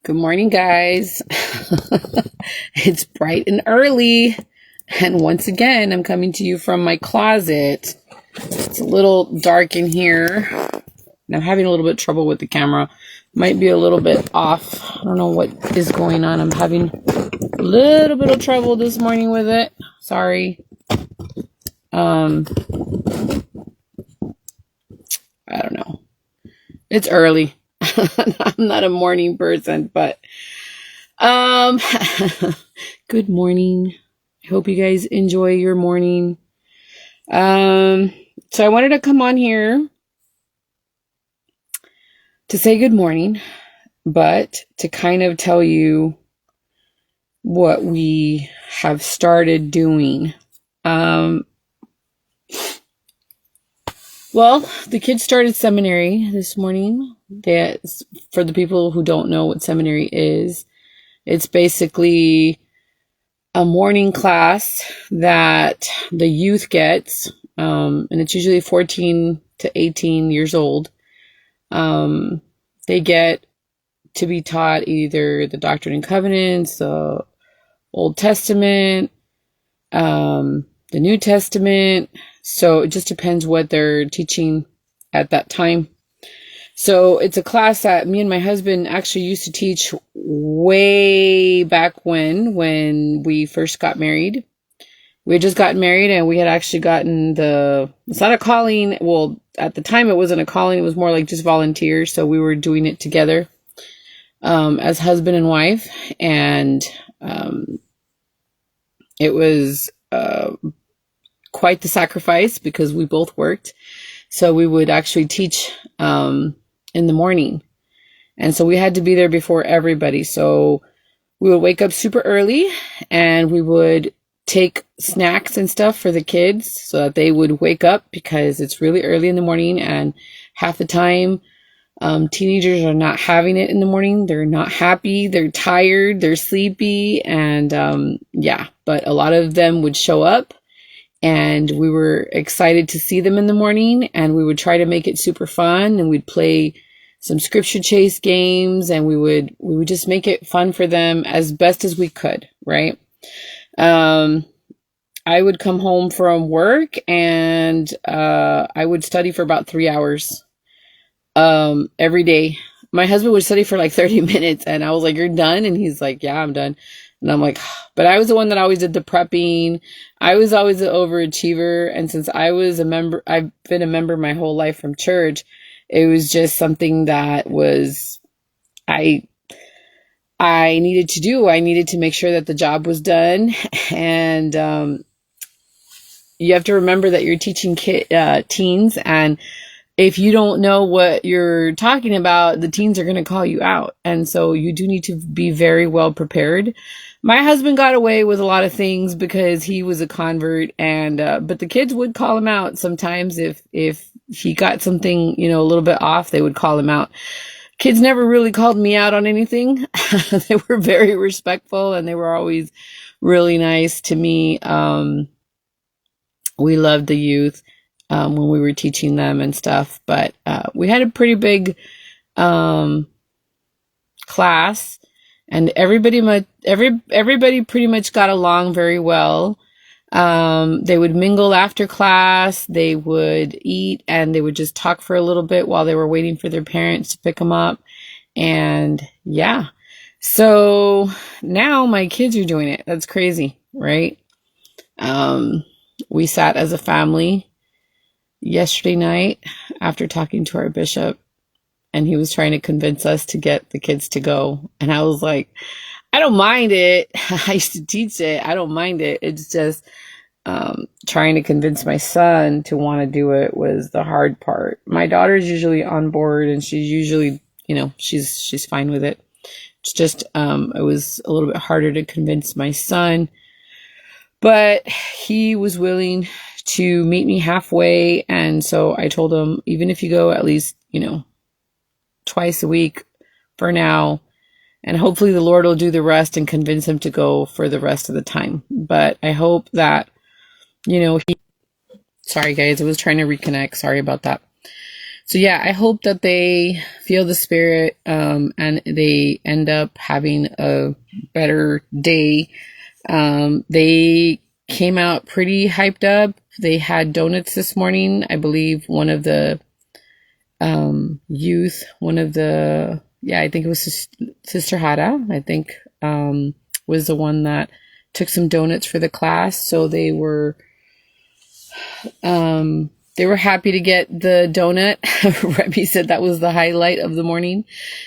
Good morning, guys. It's bright and early. And once again, I'm coming to you from my closet. It's a little dark in here. And I'm having a little bit of trouble with the camera. Might be a little bit off. I don't know what is going on. I'm having a little bit of trouble this morning with it. Sorry. I don't know. It's early. I'm not a morning person, but good morning. I hope you guys enjoy your morning. So I wanted to come on here to say good morning, but to kind of tell you what we have started doing. Well, the kids started seminary this morning. For the people who don't know what seminary is, it's basically a morning class that the youth gets, and it's usually 14 to 18 years old. They get to be taught either the Doctrine and Covenants, the Old Testament, the New Testament. So it just depends what they're teaching at that time. So it's a class that me and my husband actually used to teach way back when we first got married. We had just gotten married and we had actually gotten it's not a calling. Well, at the time it wasn't a calling. It was more like just volunteers. So we were doing it together, as husband and wife. And, it was, quite the sacrifice because we both worked. So we would actually teach, in the morning. And so we had to be there before everybody. So we would wake up super early and we would take snacks and stuff for the kids so that they would wake up because it's really early in the morning. And half the time, teenagers are not having it in the morning. They're not happy. They're tired. They're sleepy. And, but a lot of them would show up and we were excited to see them in the morning and we would try to make it super fun and we'd play some scripture chase games and we would just make it fun for them as best as we could. Right. I would come home from work and, I would study for about 3 hours, every day. My husband would study for like 30 minutes and I was like, "You're done?" And he's like, "Yeah, I'm done." And I'm like, but I was the one that always did the prepping. I was always the overachiever. And since I've been a member my whole life from church, it was just something that I needed to do. I needed to make sure that the job was done. And, you have to remember that you're teaching teens, and if you don't know what you're talking about, the teens are going to call you out. And so you do need to be very well prepared. My husband got away with a lot of things because he was a convert, and but the kids would call him out sometimes if he got something, a little bit off, they would call him out. Kids never really called me out on anything. They were very respectful and they were always really nice to me. We loved the youth when we were teaching them and stuff, but we had a pretty big class, and everybody pretty much got along very well. They would mingle after class, they would eat, and they would just talk for a little bit while they were waiting for their parents to pick them up. And yeah, so now my kids are doing it. That's crazy, right? We sat as a family yesterday night after talking to our bishop, and he was trying to convince us to get the kids to go. And I was like, I don't mind it. I used to teach it. I don't mind it. It's just trying to convince my son to want to do it was the hard part. My daughter's usually on board and she's usually, she's fine with it. It's just, it was a little bit harder to convince my son, but he was willing to meet me halfway. And so I told him, even if you go at least, twice a week for now, and hopefully the Lord will do the rest and convince him to go for the rest of the time. But I hope that, sorry guys, I was trying to reconnect. Sorry about that. So yeah, I hope that they feel the spirit, and they end up having a better day. They came out pretty hyped up. They had donuts this morning. I believe one of the youth, I think it was Sister Hara, I think, was the one that took some donuts for the class. So they were happy to get the donut. Remy said that was the highlight of the morning.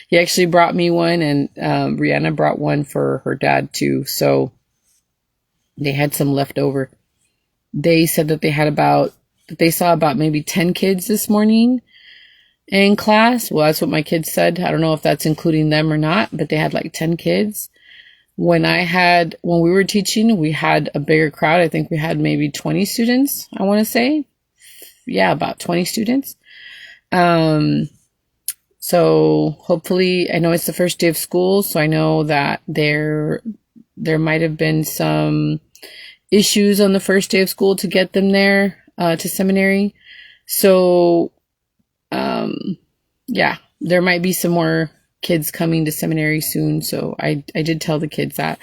He actually brought me one, and Rihanna brought one for her dad too. So they had some left over. They said that they saw about maybe 10 kids this morning in class. Well, that's what my kids said. I don't know if that's including them or not, but they had like 10 kids. When we were teaching, we had a bigger crowd. I think we had maybe 20 students, I want to say. Yeah, about 20 students. So hopefully, I know it's the first day of school, so I know that there might have been some issues on the first day of school to get them there, to seminary. So, yeah, there might be some more kids coming to seminary soon. So I did tell the kids that.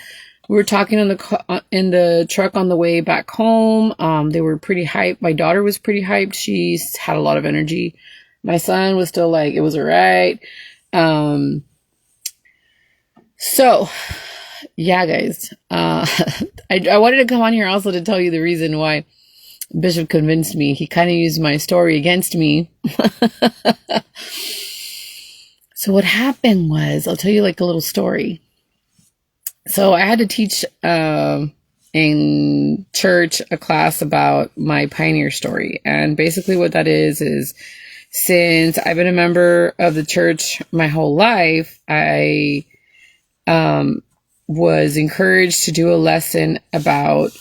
We were talking in the truck on the way back home. They were pretty hyped. My daughter was pretty hyped. She's had a lot of energy. My son was still like, it was all right. So yeah, guys, I wanted to come on here also to tell you the reason why Bishop convinced me. He kind of used my story against me. So what happened was, I'll tell you like a little story. So I had to teach in church a class about my pioneer story. And basically what that is since I've been a member of the church my whole life, I was encouraged to do a lesson about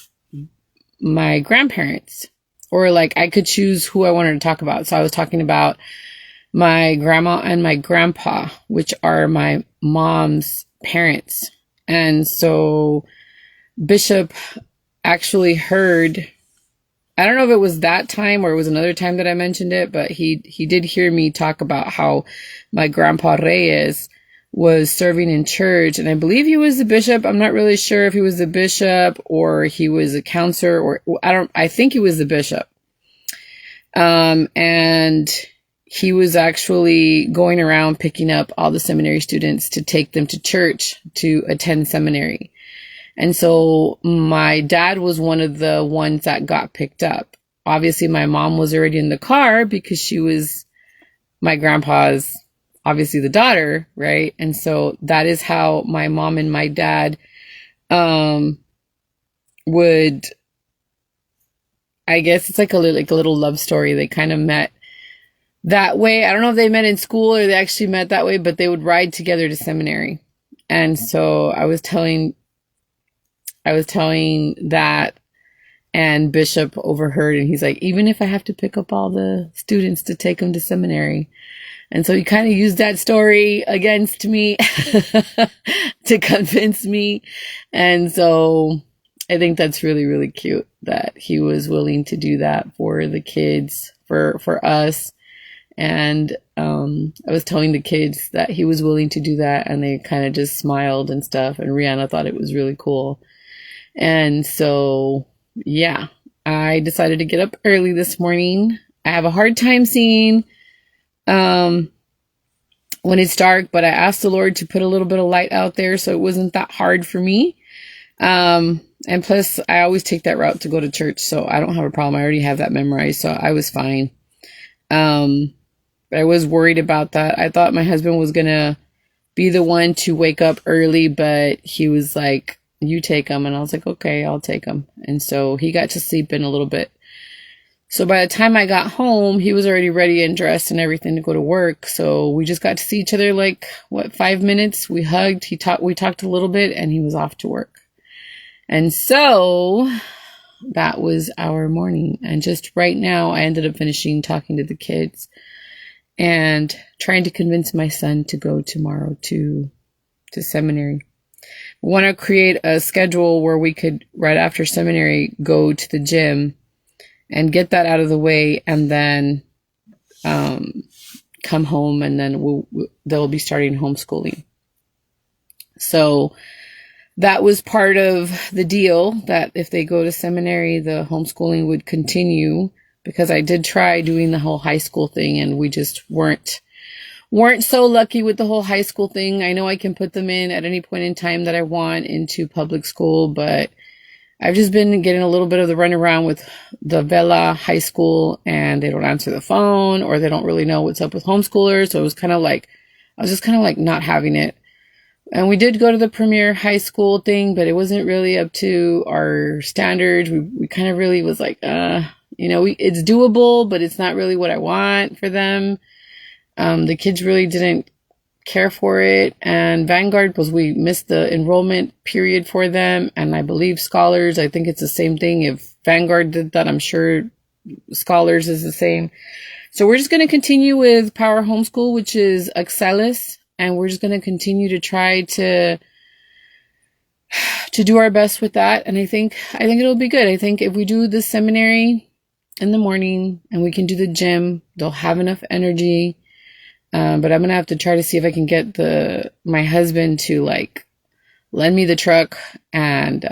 my grandparents, or like I could choose who I wanted to talk about. So I was talking about my grandma and my grandpa, which are my mom's parents. And so Bishop actually heard, I don't know if it was that time or it was another time that I mentioned it, but he did hear me talk about how my grandpa Reyes was serving in church. And I believe he was the bishop. I'm not really sure if he was the bishop or he was a counselor, or I think he was the bishop. And he was actually going around picking up all the seminary students to take them to church to attend seminary. And so my dad was one of the ones that got picked up. Obviously, my mom was already in the car because she was my grandpa's, obviously, the daughter, right? And so that is how my mom and my dad would, I guess it's like a little love story. They kind of met that way. I don't know if they met in school or they actually met that way, but they would ride together to seminary. And so I was telling that, and Bishop overheard, and he's like, even if I have to pick up all the students to take them to seminary. And so he kind of used that story against me to convince me. And so I think that's really, really cute that he was willing to do that for the kids, for us. And I was telling the kids that he was willing to do that, and they kind of just smiled and stuff. And Rihanna thought it was really cool. And so, yeah, I decided to get up early this morning. I have a hard time seeing when it's dark, but I asked the Lord to put a little bit of light out there, so it wasn't that hard for me. And plus, I always take that route to go to church, so I don't have a problem. I already have that memorized, so I was fine. But I was worried about that. I thought my husband was going to be the one to wake up early, but he was like, you take him. And I was like, okay, I'll take him. And so he got to sleep in a little bit. So by the time I got home, he was already ready and dressed and everything to go to work. So we just got to see each other like, 5 minutes? We hugged, we talked a little bit, and he was off to work. And so that was our morning. And just right now, I ended up finishing talking to the kids and trying to convince my son to go tomorrow to seminary. We want to create a schedule where we could, right after seminary, go to the gym and get that out of the way, and then come home, and then they'll be starting homeschooling. So that was part of the deal, that if they go to seminary, the homeschooling would continue, because I did try doing the whole high school thing, and we just weren't so lucky with the whole high school thing. I know I can put them in at any point in time that I want into public school, but I've just been getting a little bit of the runaround with the Vela High School, and they don't answer the phone, or they don't really know what's up with homeschoolers. So it was kind of like, I was just kind of like not having it. And we did go to the Premier High School thing, but it wasn't really up to our standards. We kind of really was like, it's doable, but it's not really what I want for them. The kids really didn't care for it. And Vanguard, was we missed the enrollment period for them. And I believe Scholars, I think it's the same thing. If Vanguard did that, I'm sure Scholars is the same. So we're just going to continue with Power Homeschool, which is Excelis. And we're just going to continue to try to do our best with that. And I think it'll be good. I think if we do the seminary in the morning and we can do the gym, they'll have enough energy. But I'm going to have to try to see if I can get my husband to lend me the truck, and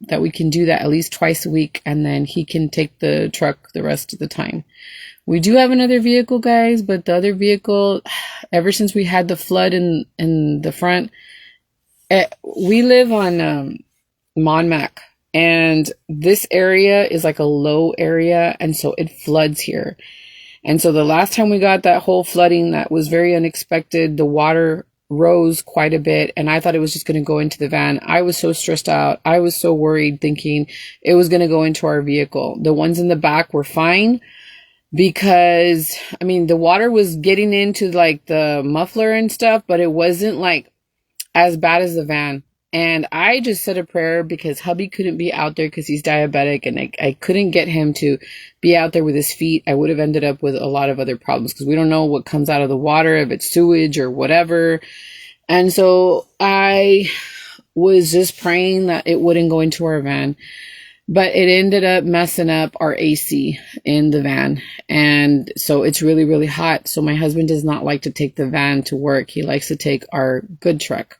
that we can do that at least twice a week. And then he can take the truck the rest of the time. We do have another vehicle, guys, but the other vehicle, ever since we had the flood in the front, we live on Monmac, and this area is like a low area, and so it floods here. And so the last time we got that whole flooding, that was very unexpected. The water rose quite a bit, and I thought it was just going to go into the van. I was so stressed out. I was so worried, thinking it was going to go into our vehicle. The ones in the back were fine, because the water was getting into the muffler and stuff, but it wasn't as bad as the van. And I just said a prayer, because hubby couldn't be out there because he's diabetic, and I couldn't get him to be out there with his feet. I would have ended up with a lot of other problems, because we don't know what comes out of the water, if it's sewage or whatever. And so I was just praying that it wouldn't go into our van. But it ended up messing up our AC in the van. And so it's really, really hot. So my husband does not like to take the van to work. He likes to take our good truck.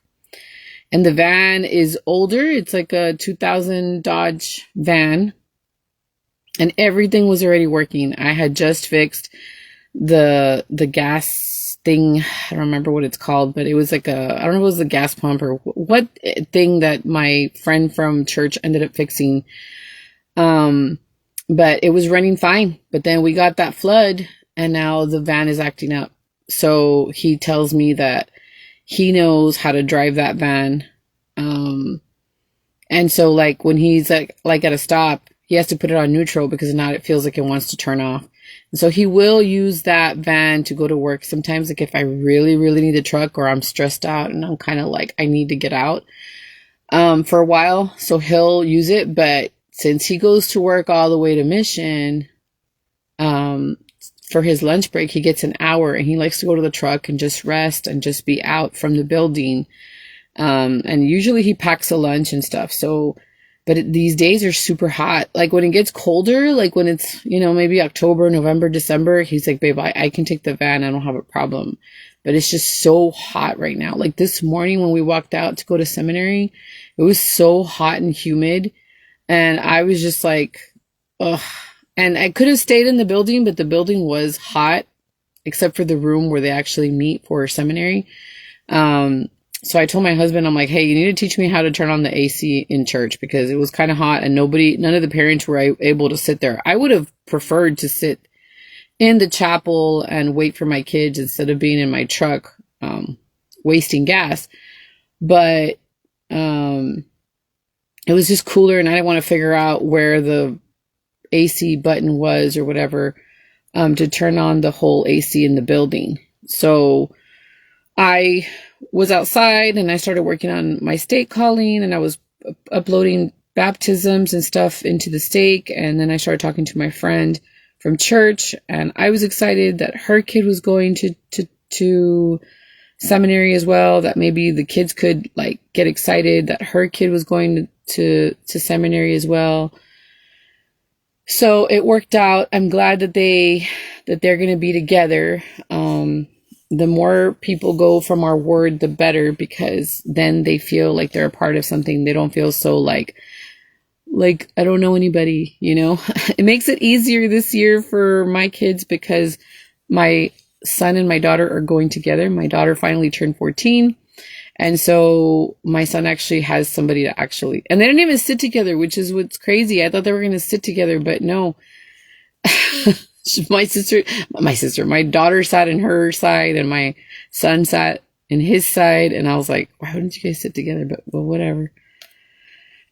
And the van is older. It's like a 2000 Dodge van. And everything was already working. I had just fixed the gas thing. I don't remember what it's called, but it was I don't know if it was the gas pump or what thing that my friend from church ended up fixing. But it was running fine. But then we got that flood, and now the van is acting up. So he tells me that he knows how to drive that van. And so when he's at a stop, he has to put it on neutral, because now it feels like it wants to turn off. And so he will use that van to go to work. Sometimes if I really, really need a truck, or I'm stressed out and I'm kind of I need to get out, for a while. So he'll use it. But since he goes to work all the way to Mission, for his lunch break, he gets an hour, and he likes to go to the truck and just rest and just be out from the building. And usually he packs a lunch and stuff. So, but these days are super hot. When it gets colder, when it's, maybe October, November, December, he's like, babe, I can take the van. I don't have a problem. But it's just so hot right now. This morning when we walked out to go to seminary, it was so hot and humid. And I was just ugh. And I could have stayed in the building, but the building was hot, except for the room where they actually meet for seminary. So I told my husband, I'm like, hey, you need to teach me how to turn on the AC in church, because it was kind of hot and none of the parents were able to sit there. I would have preferred to sit in the chapel and wait for my kids instead of being in my truck, wasting gas. But, it was just cooler, and I didn't want to figure out where the AC button was or whatever, to turn on the whole AC in the building. So I was outside, and I started working on my stake calling, and I was uploading baptisms and stuff into the stake. And then I started talking to my friend from church, and I was excited that her kid was going to seminary as well, that maybe the kids could get excited that her kid was going to seminary as well. So it worked out. I'm glad that they're going to be together. the more people go from our ward, the better, because then they feel like they're a part of something. They don't feel so like I don't know anybody, you know. It makes it easier this year for my kids because my son and my daughter are going together. My daughter finally turned 14. And so my son actually has somebody to actually, and they didn't even sit together, which is what's crazy. I thought they were going to sit together, but no. My daughter sat in her side and my son sat in his side. And I was like, why wouldn't you guys sit together? But well, whatever.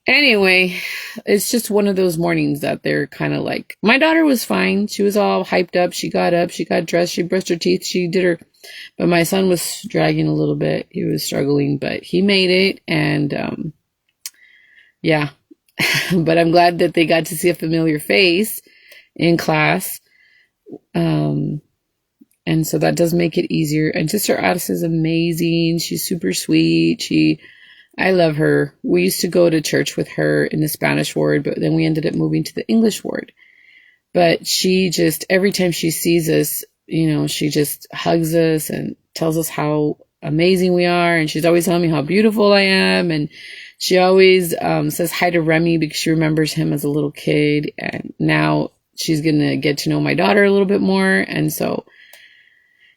Anyway, it's just one of those mornings that they're kind of like, my daughter was fine. She was all hyped up. She got up, she got dressed, she brushed her teeth, she did her, but my son was dragging a little bit. He was struggling, but he made it. And, yeah, but I'm glad that they got to see a familiar face in class. And so that does make it easier. And Sister Addis is amazing. She's super sweet. I love her. We used to go to church with her in the Spanish ward, but then we ended up moving to the English ward. But she just, every time she sees us, you know, she just hugs us and tells us how amazing we are. And she's always telling me how beautiful I am. And she always says hi to Remy because she remembers him as a little kid. And now she's going to get to know my daughter a little bit more. And so,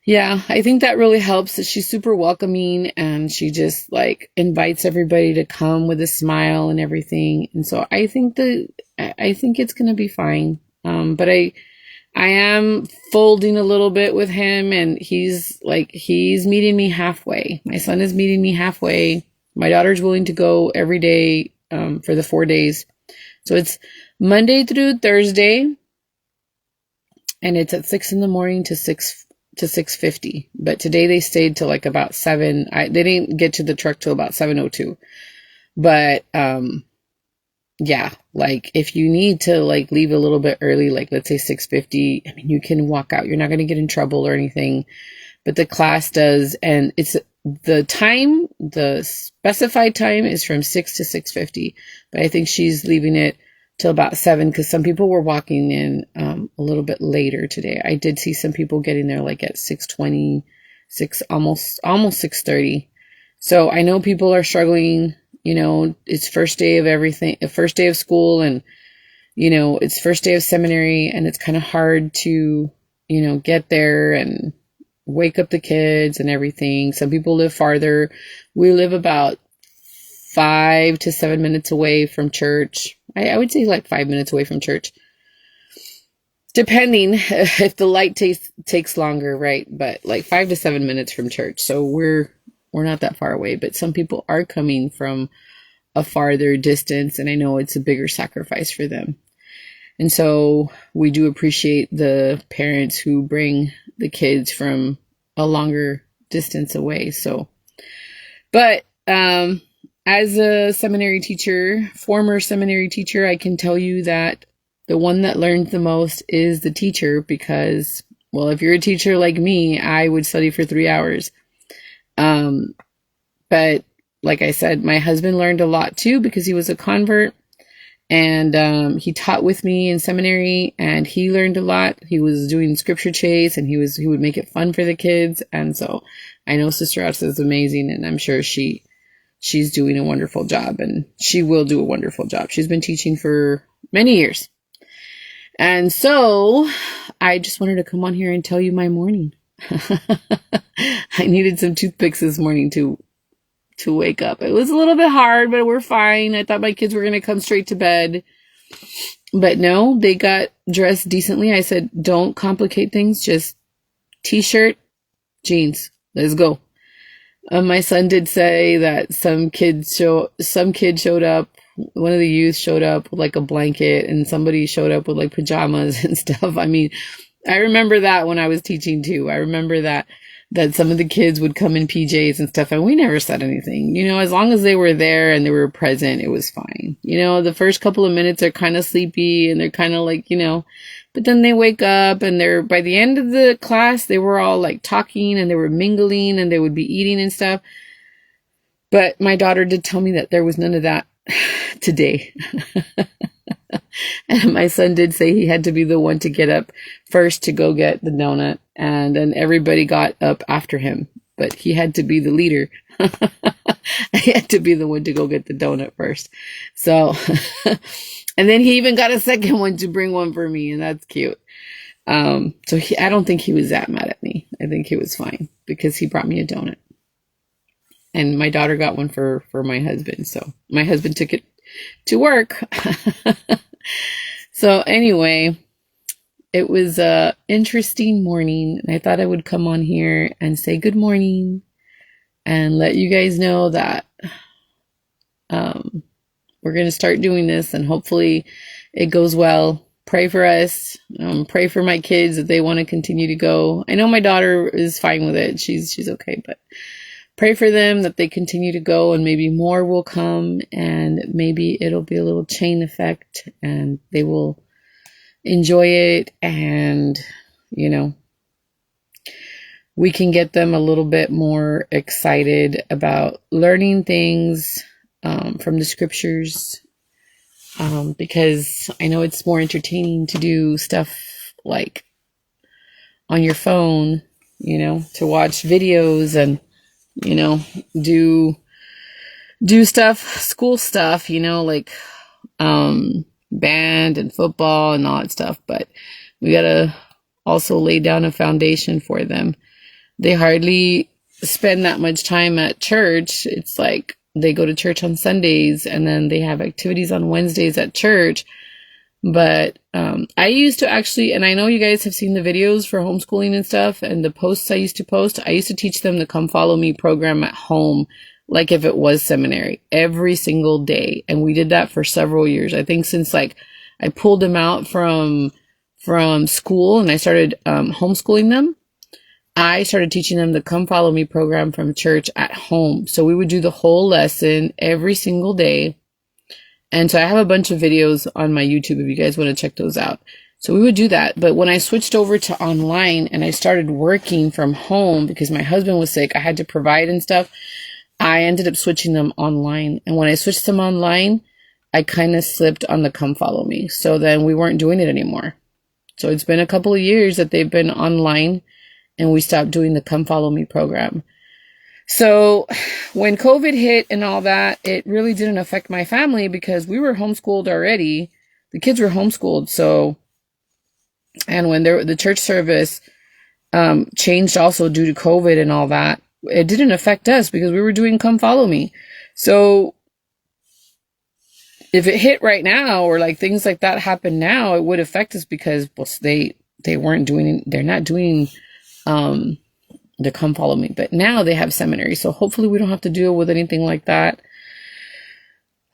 yeah, I think that really helps, that she's super welcoming and she just like invites everybody to come with a smile and everything. And so I think it's going to be fine. But I am folding a little bit with him, and he's meeting me halfway. My son is meeting me halfway. My daughter's willing to go every day, for the 4 days. So it's Monday through Thursday, and it's at 6 a.m. to 6:50. But today they stayed till like about 7. They didn't get to the truck till about 7:02. But, yeah, like if you need to like leave a little bit early, like let's say 6:50, I mean, you can walk out. You're not going to get in trouble or anything, but the class does. And it's the specified time is from 6 to 6:50, but I think she's leaving it till about 7 because some people were walking in a little bit later today. I did see some people getting there like at 6:20, almost 6:30. So I know people are struggling. You know, it's first day of everything, first day of school, and you know, it's first day of seminary, and it's kind of hard to, you know, get there and wake up the kids and everything. Some people live farther. We live about 5 to 7 minutes away from church. I would say like 5 minutes away from church, depending if the light takes longer, right? But like 5 to 7 minutes from church. So we're not that far away, but some people are coming from a farther distance, and I know it's a bigger sacrifice for them. And so we do appreciate the parents who bring the kids from a longer distance away. So, but, as a seminary teacher, former seminary teacher, I can tell you that the one that learned the most is the teacher because, well, if you're a teacher like me, I would study for 3 hours. But like I said, my husband learned a lot too because he was a convert, and he taught with me in seminary, and he learned a lot. He was doing scripture chase, and he would make it fun for the kids. And so I know Sister Asa is amazing, and I'm sure she's doing a wonderful job, and she will do a wonderful job. She's been teaching for many years. And so I just wanted to come on here and tell you my morning. I needed some toothpicks this morning to wake up. It was a little bit hard, but we're fine. I thought my kids were going to come straight to bed, but no, they got dressed decently. I said, don't complicate things. Just t-shirt, jeans. Let's go. My son did say that some kid showed up. One of the youth showed up with like a blanket, and somebody showed up with like pajamas and stuff. I mean, I remember that when I was teaching too. I remember that some of the kids would come in PJs and stuff, and we never said anything. You know, as long as they were there and they were present, it was fine. You know, the first couple of minutes are kind of sleepy and they're kind of like, you know, but then they wake up, and by the end of the class, they were all like talking and they were mingling and they would be eating and stuff. But my daughter did tell me that there was none of that today. And my son did say he had to be the one to get up first to go get the donut. And then everybody got up after him. But he had to be the leader. He had to be the one to go get the donut first. So, and then he even got a second one to bring one for me. And that's cute. So I don't think he was that mad at me. I think he was fine because he brought me a donut. And my daughter got one for my husband. So my husband took it to work. So anyway, it was a interesting morning. And I thought I would come on here and say good morning and let you guys know that we're going to start doing this and hopefully it goes well. Pray for us. Pray for my kids that they want to continue to go. I know my daughter is fine with it. She's okay, but pray for them that they continue to go and maybe more will come and maybe it'll be a little chain effect and they will enjoy it and, you know, we can get them a little bit more excited about learning things from the scriptures because I know it's more entertaining to do stuff like on your phone, you know, to watch videos and, you know, do stuff, school stuff, you know, like band and football and all that stuff. But we got to also lay down a foundation for them. They hardly spend that much time at church. It's like they go to church on Sundays and then they have activities on Wednesdays at church. But I used to actually, and I know you guys have seen the videos for homeschooling and stuff and the posts I used to post. I used to teach them the Come Follow Me program at home, like if it was seminary, every single day. And we did that for several years. I think since like I pulled them out from school and I started homeschooling them, I started teaching them the Come Follow Me program from church at home. So we would do the whole lesson every single day. And so I have a bunch of videos on my YouTube if you guys want to check those out. So we would do that. But when I switched over to online and I started working from home because my husband was sick, I had to provide and stuff. I ended up switching them online. And when I switched them online, I kind of slipped on the Come Follow Me. So then we weren't doing it anymore. So it's been a couple of years that they've been online and we stopped doing the Come Follow Me program. So when COVID hit and all that, it really didn't affect my family because we were homeschooled already. The kids were homeschooled. So, and when the church service changed also due to COVID and all that, it didn't affect us because we were doing Come Follow Me. So if it hit right now or like things like that happen now, it would affect us because well, they're not doing the Come Follow Me, but now they have seminary. So hopefully we don't have to deal with anything like that.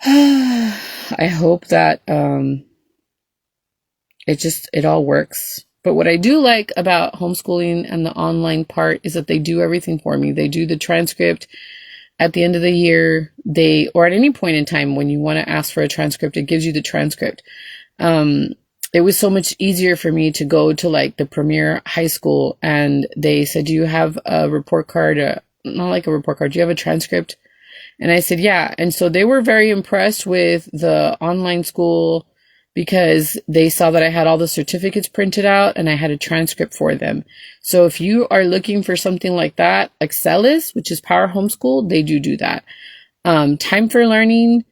I hope that it all works. But what I do like about homeschooling and the online part is that they do everything for me. They do the transcript at the end of the year, or at any point in time when you want to ask for a transcript, it gives you the transcript. It was so much easier for me to go to like the Premier High School and they said, do you have a report card? Not like a report card. Do you have a transcript? And I said, yeah. And so they were very impressed with the online school because they saw that I had all the certificates printed out and I had a transcript for them. So if you are looking for something like that, Excelis, which is Power Homeschool, they do that. Time for Learning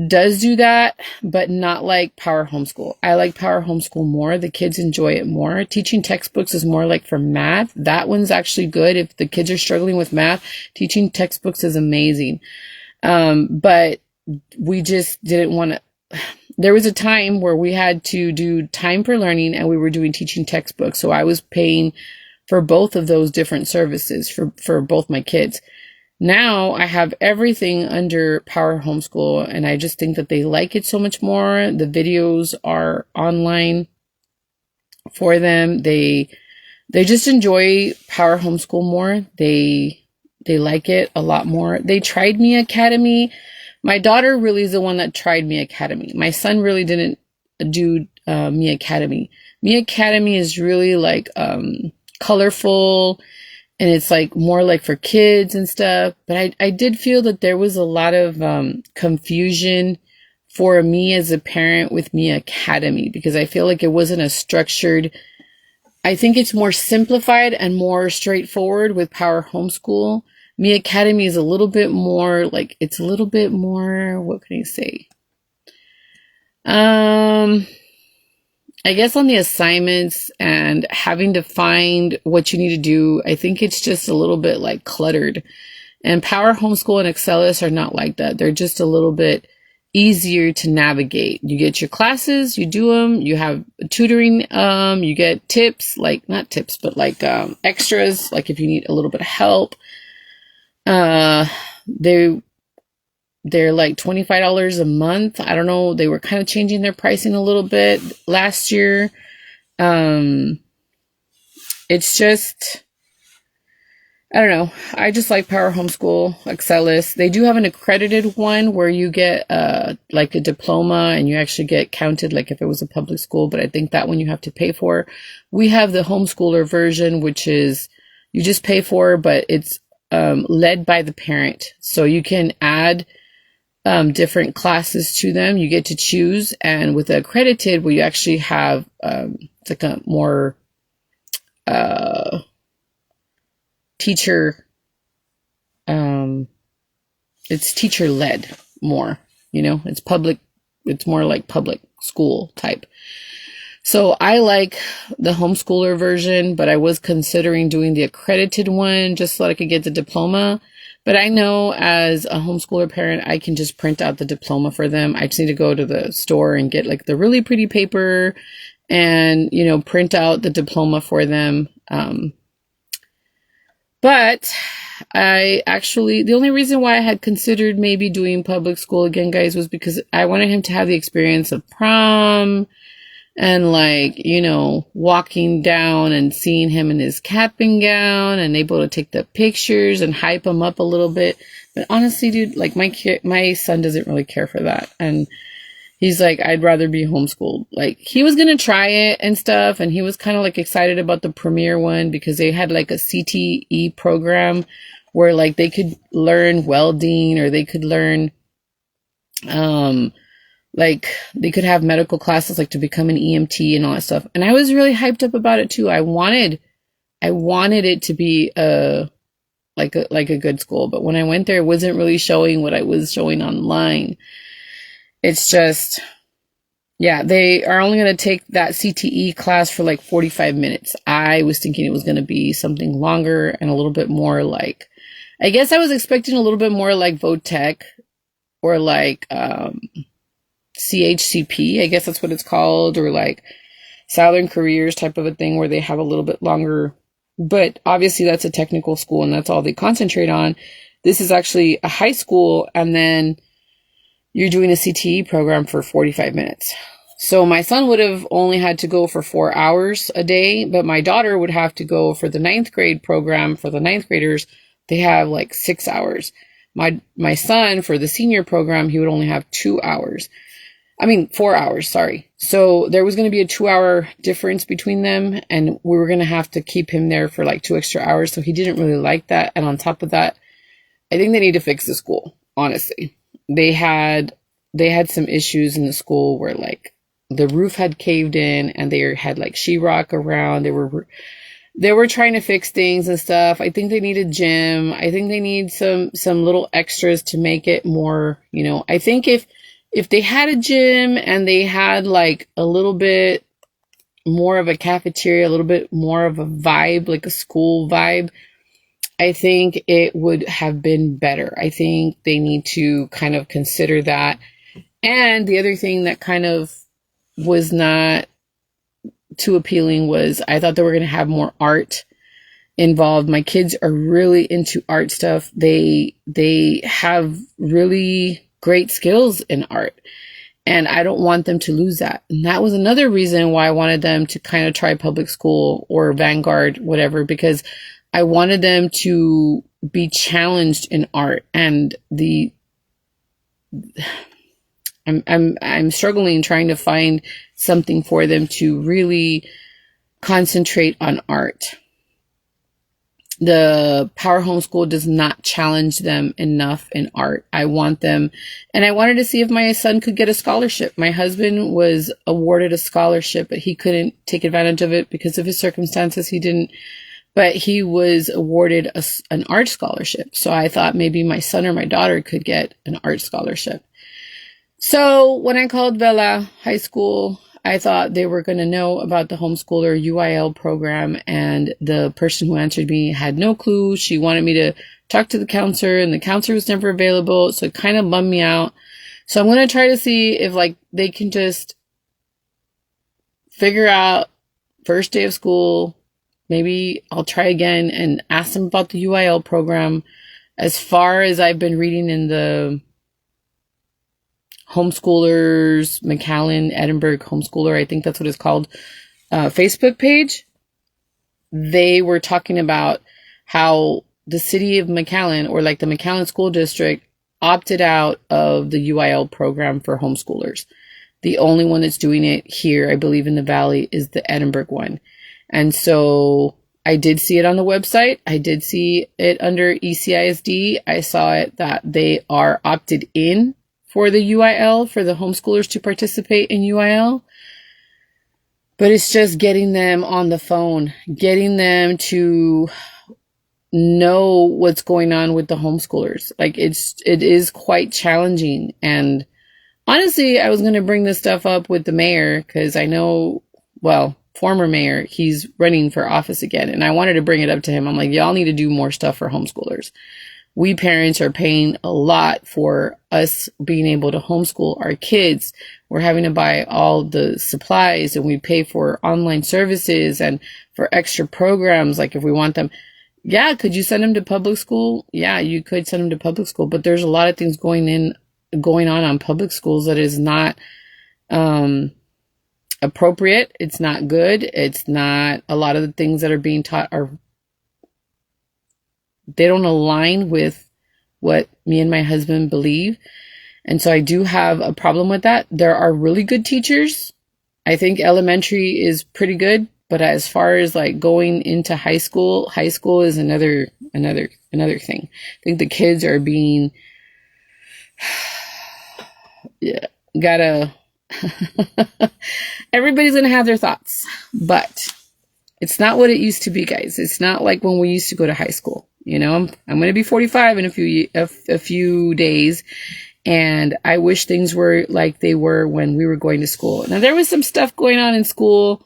does do that, but not like Power Homeschool. I like Power Homeschool more. The kids enjoy it more. Teaching textbooks is more like for math. That one's actually good. If the kids are struggling with math, teaching textbooks is amazing. But we just didn't want to. There was a time where we had to do Time for Learning and we were doing teaching textbooks. So I was paying for both of those different services for both my kids. Now I have everything under Power Homeschool and I just think that they like it so much more. The videos are online for them. They just enjoy Power Homeschool more. They like it a lot more. They tried Me Academy. My daughter really is the one that tried Me Academy. My son really didn't do Me Academy. Me Academy is really like colorful. And it's like more like for kids and stuff. But I did feel that there was a lot of confusion for me as a parent with Me Academy, because I feel like it wasn't as structured. I think it's more simplified and more straightforward with Power Homeschool. Me Academy is a little bit more like, it's a little bit more, what can I say? I guess on the assignments and having to find what you need to do, I think it's just a little bit like cluttered. And Power Homeschool and Excelis are not like that. They're just a little bit easier to navigate. You get your classes, you do them, you have tutoring, you get tips, like not tips, but like extras, like if you need a little bit of help. They're like $25 a month. I don't know. They were kind of changing their pricing a little bit last year. It's just, I don't know. I just like Power Homeschool, Excelis. They do have an accredited one where you get like a diploma and you actually get counted like if it was a public school, but I think that one you have to pay for. We have the homeschooler version, which is you just pay for, but it's led by the parent. So you can add different classes to them. You get to choose. And with the accredited, we actually have it's like a more teacher, it's teacher led more, you know, it's public, it's more like public school type. So I like the homeschooler version, but I was considering doing the accredited one just so I could get the diploma. But I know as a homeschooler parent, I can just print out the diploma for them. I just need to go to the store and get like the really pretty paper and, you know, print out the diploma for them. But I actually, the only reason why I had considered maybe doing public school again, guys, was because I wanted him to have the experience of prom and like, you know, walking down and seeing him in his cap and gown and able to take the pictures and hype him up a little bit. But honestly, dude, like my son doesn't really care for that. And he's like, I'd rather be homeschooled. Like he was going to try it and stuff. And he was kind of like excited about the premiere one because they had like a CTE program where like they could learn welding or they could learn, like they could have medical classes like to become an EMT and all that stuff. And I was really hyped up about it too. I wanted it to be like a good school. But when I went there, it wasn't really showing what I was showing online. It's just, yeah, they are only going to take that CTE class for like 45 minutes. I was thinking it was going to be something longer and a little bit more like, I guess I was expecting a little bit more like VOTech or like, CHCP, I guess that's what it's called, or like Southern Careers type of a thing where they have a little bit longer, but obviously that's a technical school and that's all they concentrate on. This is actually a high school and then you're doing a CTE program for 45 minutes. So my son would have only had to go for 4 hours a day, but my daughter would have to go for the 9th grade program. For the 9th graders, they have like 6 hours. My son for the senior program, he would only have 2 hours. 4 hours, sorry. So there was going to be a 2-hour difference between them and we were going to have to keep him there for like 2 extra hours. So he didn't really like that. And on top of that, I think they need to fix the school. Honestly, they had some issues in the school where like the roof had caved in and they had like sheetrock around. They were trying to fix things and stuff. I think they need a gym. I think they need some little extras to make it more, you know, I think if they had a gym and they had like a little bit more of a cafeteria, a little bit more of a vibe, like a school vibe, I think it would have been better. I think they need to kind of consider that. And the other thing that kind of was not too appealing was I thought they were going to have more art involved. My kids are really into art stuff. They have really great skills in art and I don't want them to lose that. And that was another reason why I wanted them to kind of try public school or Vanguard, whatever, because I wanted them to be challenged in art. And I'm struggling trying to find something for them to really concentrate on art. The Power Homeschool does not challenge them enough in art. I want them, and I wanted to see if my son could get a scholarship. My husband was awarded a scholarship, but he couldn't take advantage of it because of his circumstances. He didn't, but he was awarded an art scholarship. So I thought maybe my son or my daughter could get an art scholarship. So when I called Vela High School, I thought they were going to know about the homeschooler UIL program, and the person who answered me had no clue. She wanted me to talk to the counselor, and the counselor was never available, so it kind of bummed me out. So I'm going to try to see if they can just figure out first day of school. Maybe I'll try again and ask them about the UIL program. As far as I've been reading in the Homeschoolers, McAllen, Edinburgh Homeschooler, I think that's what it's called, Facebook page, they were talking about how the city of McAllen, or the McAllen School District, opted out of the UIL program for homeschoolers. The only one that's doing it here, I believe in the Valley, is the Edinburgh one. And so I did see it on the website. I did see it under ECISD. I saw it that they are opted in for the UIL, for the homeschoolers to participate in UIL. But it's just getting them on the phone, getting them to know what's going on with the homeschoolers. It is quite challenging. And honestly, I was going to bring this stuff up with the mayor, because I know, former mayor, he's running for office again. And I wanted to bring it up to him. I'm like, y'all need to do more stuff for homeschoolers. We parents are paying a lot for us being able to homeschool our kids. We're having to buy all the supplies, and we pay for online services and for extra programs. Like if we want them, could you send them to public school? Yeah, you could send them to public school, but there's a lot of things going on public schools that is not appropriate. It's not good. It's not, a lot of the things that are being taught they don't align with what me and my husband believe. And so I do have a problem with that. There are really good teachers. I think elementary is pretty good, but as far as going into high school is another thing. I think the kids are being, everybody's going to have their thoughts, but it's not what it used to be, guys. It's not like when we used to go to high school. I'm going to be 45 in a few days, and I wish things were like they were when we were going to school. Now, there was some stuff going on in school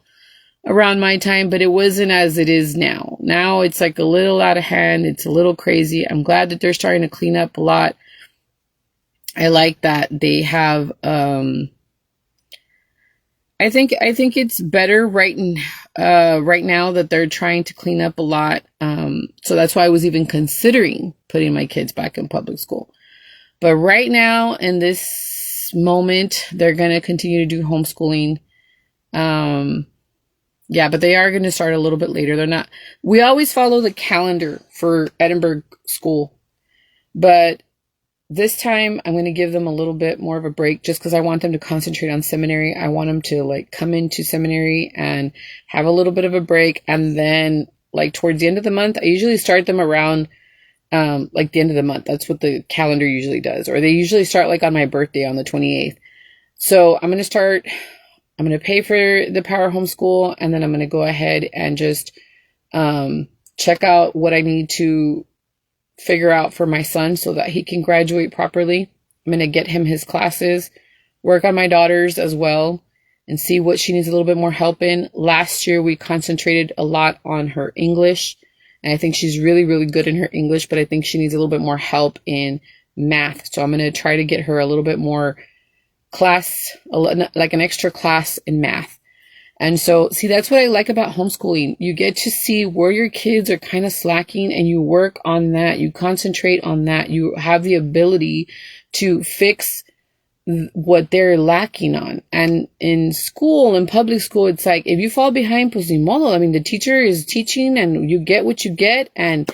around my time, but it wasn't as it is now. Now it's a little out of hand. It's a little crazy. I'm glad that they're starting to clean up a lot. I like that they have, I think it's better right now that they're trying to clean up a lot. So that's why I was even considering putting my kids back in public school. But right now, in this moment, they're going to continue to do homeschooling. But they are going to start a little bit later. They're not. We always follow the calendar for Edinburgh School, but this time I'm going to give them a little bit more of a break, just because I want them to concentrate on seminary. I want them to come into seminary and have a little bit of a break. And then towards the end of the month, I usually start them around the end of the month. That's what the calendar usually does. Or they usually start on my birthday on the 28th. So I'm going to pay for the Power Homeschool, and then I'm going to go ahead and just check out what I need to figure out for my son so that he can graduate properly. I'm going to get him his classes, work on my daughter's as well, and see what she needs a little bit more help in. Last year, we concentrated a lot on her English, and I think she's really, really good in her English, but I think she needs a little bit more help in math. So I'm going to try to get her a little bit more class, an extra class in math. And so, see, that's what I like about homeschooling. You get to see where your kids are kind of slacking, and you work on that. You concentrate on that. You have the ability to fix what they're lacking on. And in school, in public school, it's if you fall behind, pues ni modo. I mean, the teacher is teaching and you get what you get. And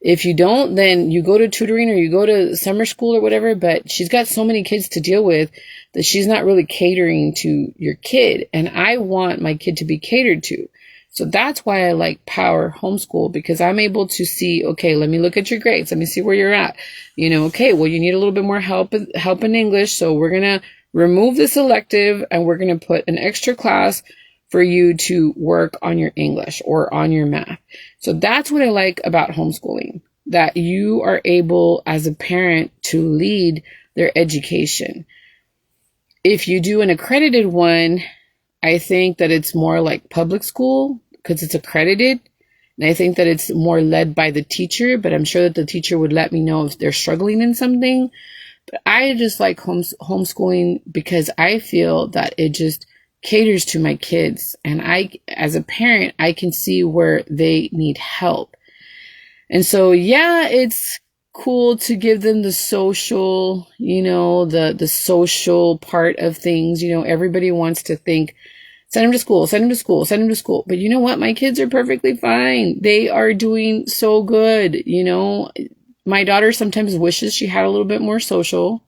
if you don't, then you go to tutoring or you go to summer school or whatever. But she's got so many kids to deal with that she's not really catering to your kid. And I want my kid to be catered to. So that's why I like Power Homeschool, because I'm able to see, okay, let me look at your grades. Let me see where you're at. Okay, well, you need a little bit more help in English. So we're going to remove this elective and we're going to put an extra class for you to work on your English or on your math. So that's what I like about homeschooling, that you are able as a parent to lead their education. If you do an accredited one, I think that it's more like public school because it's accredited. And I think that it's more led by the teacher, but I'm sure that the teacher would let me know if they're struggling in something. But I just like homeschooling because I feel that it just caters to my kids. And as a parent, I can see where they need help. And so, yeah, it's cool to give them the social, the social part of things. Everybody wants to think, send them to school, send them to school, send them to school. But you know what? My kids are perfectly fine. They are doing so good. My daughter sometimes wishes she had a little bit more social.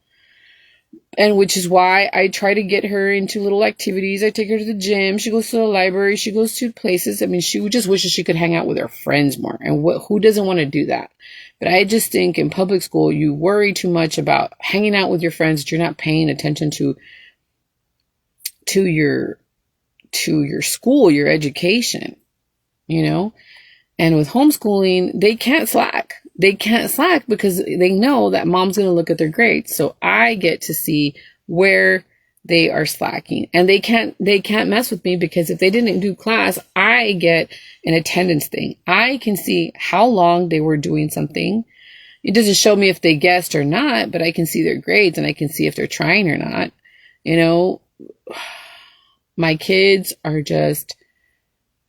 And which is why I try to get her into little activities. I take her to the gym. She goes to the library. She goes to places. I mean, she just wishes she could hang out with her friends more. And who doesn't want to do that? But I just think in public school, you worry too much about hanging out with your friends that you're not paying attention to your school, your education, And with homeschooling, they can't slack. They can't slack because they know that mom's going to look at their grades. So I get to see where they are slacking, and they can't mess with me because if they didn't do class, I get an attendance thing. I can see how long they were doing something. It doesn't show me if they guessed or not, but I can see their grades and I can see if they're trying or not. My kids are just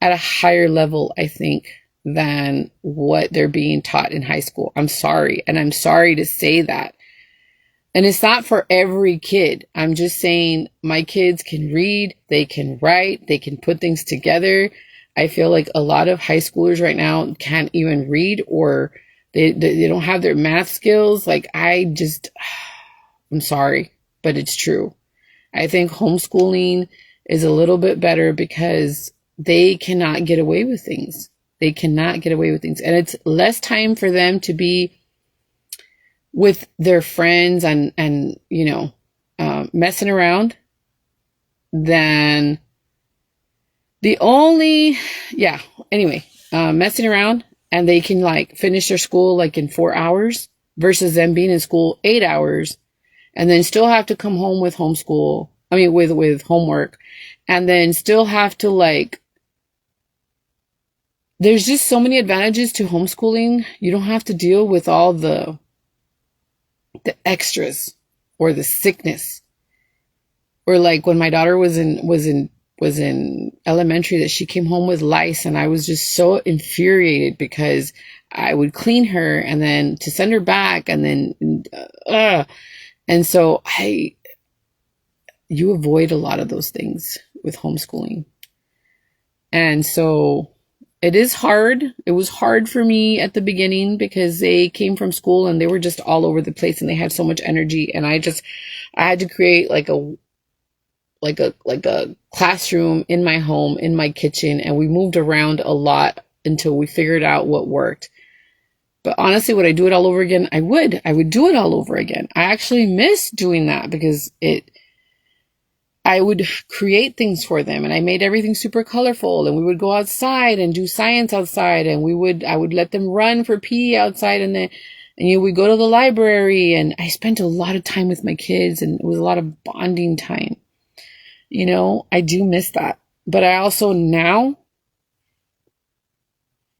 at a higher level, I think, than what they're being taught in high school. I'm sorry. And I'm sorry to say that. And it's not for every kid. I'm just saying my kids can read, they can write, they can put things together. I feel like a lot of high schoolers right now can't even read, or they don't have their math skills. I'm sorry, but it's true. I think homeschooling is a little bit better because they cannot get away with things. They cannot get away with things. And it's less time for them to be with their friends and messing around than messing around, and they can finish their school in 4 hours versus them being in school 8 hours and then still have to come home with with homework, and then still have to there's just so many advantages to homeschooling. You don't have to deal with all the extras or the sickness, or when my daughter was in elementary, that she came home with lice, and I was just so infuriated because I would clean her and then to send her back, and then and so you avoid a lot of those things with homeschooling. And so it is hard. It was hard for me at the beginning because they came from school and they were just all over the place and they had so much energy. And I had to create a classroom in my home, in my kitchen. And we moved around a lot until we figured out what worked. But honestly, would I do it all over again? I would do it all over again. I actually miss doing that because I would create things for them, and I made everything super colorful, and we would go outside and do science outside, and I would let them run for PE outside, and we go to the library, and I spent a lot of time with my kids, and it was a lot of bonding time. I do miss that. But I also now,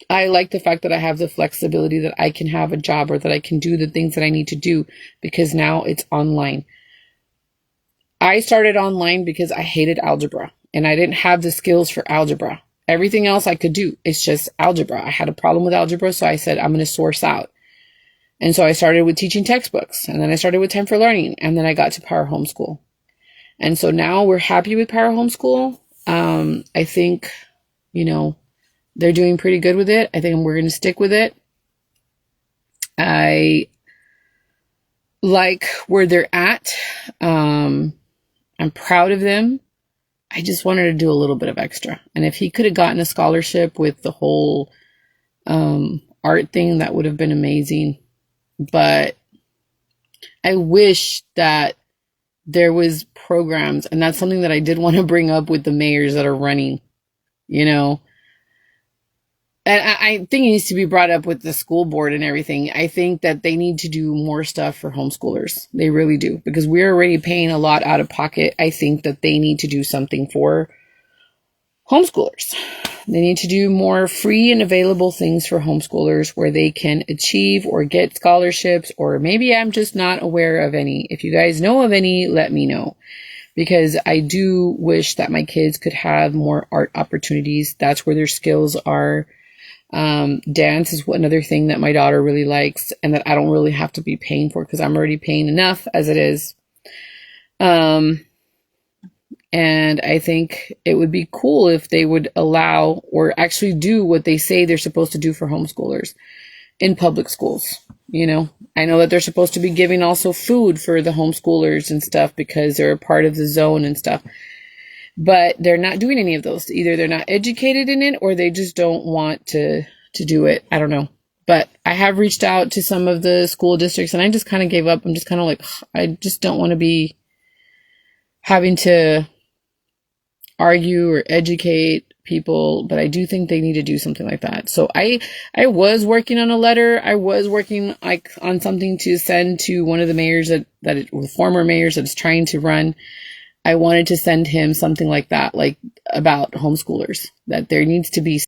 I like the fact that I have the flexibility that I can have a job or that I can do the things that I need to do because now it's online. I started online because I hated algebra and I didn't have the skills for algebra. Everything else I could do. It's just algebra. I had a problem with algebra, so I said, I'm going to source out. And so I started with teaching textbooks, and then I started with Time for Learning, and then I got to Power Homeschool. And so now we're happy with Power Homeschool. I think, they're doing pretty good with it. I think we're going to stick with it. I like where they're at. I'm proud of them. I I just wanted to do a little bit of extra. And if he could have gotten a scholarship with the whole art thing, that would have been amazing. But I wish that there was programs, and that's something that I did want to bring up with the mayors that are running, you know. And I think it needs to be brought up with the school board and everything. I think that they need to do more stuff for homeschoolers. They really do, because we're already paying a lot out of pocket. I think that they need to do something for homeschoolers. They need to do more free and available things for homeschoolers where they can achieve or get scholarships, or maybe I'm just not aware of any. If you guys know of any, let me know, because I do wish that my kids could have more art opportunities. That's where their skills are. Dance is another thing that my daughter really likes, and that I don't really have to be paying for, because I'm already paying enough as it is. And I think it would be cool if they would allow or actually do what they say they're supposed to do for homeschoolers in public schools. You know, I know that they're supposed to be giving also food for the homeschoolers and stuff, because they're a part of the zone and stuff. But they're not doing any of those. Either they're not educated in it, or they just don't want to do it. I don't know. But I have reached out to some of the school districts, and I just kind of gave up. I'm just kind of like, I just don't want to be having to argue or educate people. But I do think they need to do something like that. So I was working on a letter. I was working like on something to send to one of the mayors former mayors that is trying to run. I wanted to send him something like that, like about homeschoolers, that there needs to be